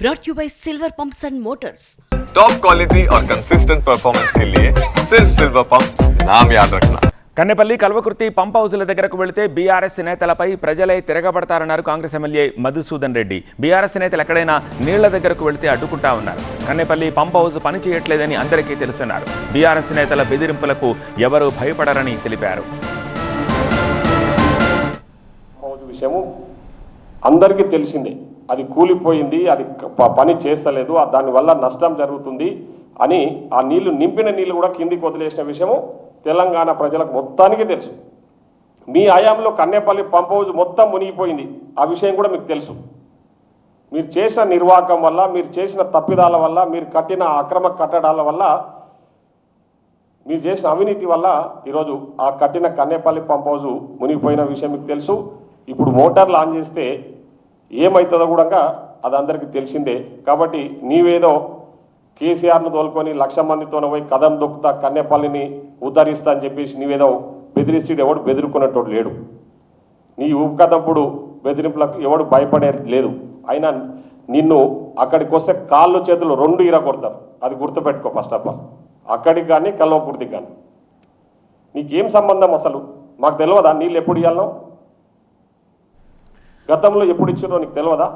brought you by Silver Pumps and Motors. Top quality और consistent performance के लिए सिर्फ सिल्वर पंप्स नाम याद रखना. కన్నెపల్లి కల్వకుర్తి పంప్ హౌస్ల దగ్గరకు వెళితే బీఆర్ఎస్ నేతలపై ప్రజలే తిరగబడతారన్నారు కాంగ్రెస్ ఎమ్మెల్యే మధుసూదన్ రెడ్డి. బీఆర్ఎస్ నేతలు ఎక్కడైనా నీళ్ల దగ్గరకు వెళితే అడ్డుకుంటా ఉన్నారు. కన్నెపల్లి పంప్ హౌస్ పని చేయట్లేదని అందరికీ తెలుసన్నారు. బీఆర్ఎస్ నేతల బెదిరింపులకు ఎవరూ భయపడరని తెలిపారు. విషయము అందరికీ తెలిసిందే, అది కూలిపోయింది, అది పని చేస్తలేదు, దానివల్ల నష్టం జరుగుతుంది అని ఆ నీళ్లు నింపిన నీళ్లు కూడా కిందికి వదిలేసిన విషయము తెలంగాణ ప్రజలకు మొత్తానికి తెలుసు. మీ హయాంలో కన్నెపల్లి పంప్ హౌస్ మొత్తం మునిగిపోయింది, ఆ విషయం కూడా మీకు తెలుసు. మీరు చేసిన నిర్వాహకం వల్ల, మీరు చేసిన తప్పిదాల వల్ల, మీరు కట్టిన అక్రమ కట్టడాల వల్ల, మీరు చేసిన అవినీతి వల్ల ఈరోజు ఆ కట్టిన కన్నెపల్లి పంప్ హౌస్ మునిగిపోయిన విషయం మీకు తెలుసు. ఇప్పుడు మోటార్లు ఆన్ చేస్తే ఏమవుతుందో కూడా అది అందరికీ తెలిసిందే. కాబట్టి నీవేదో కేసీఆర్ను తోలుకొని 1,00,000 మందితో పోయి కదం దొక్కుతా కన్నెపల్లిని ఉద్ధరిస్తా అని చెప్పేసి నీవేదో బెదిరిస్తాడు, ఎవడు బెదిరుకున్నట్టు లేడు. నీ ఊకదప్పుడు బెదిరింపులకు ఎవడు భయపడేది లేదు. అయినా నిన్ను అక్కడికి వస్తే కాళ్ళు చేతులు 2 ఇరగొడతారు, అది గుర్తుపెట్టుకో. ఫస్ట్ ఆఫ్ ఆల్ అక్కడికి కానీ కల్వకుర్తికి కానీ నీకేం సంబంధం అసలు మాకు తెలియదా? నీళ్ళు ఎప్పుడు ఇవ్వాలనో, గతంలో ఎప్పుడు ఇచ్చారో నీకు తెలియదా?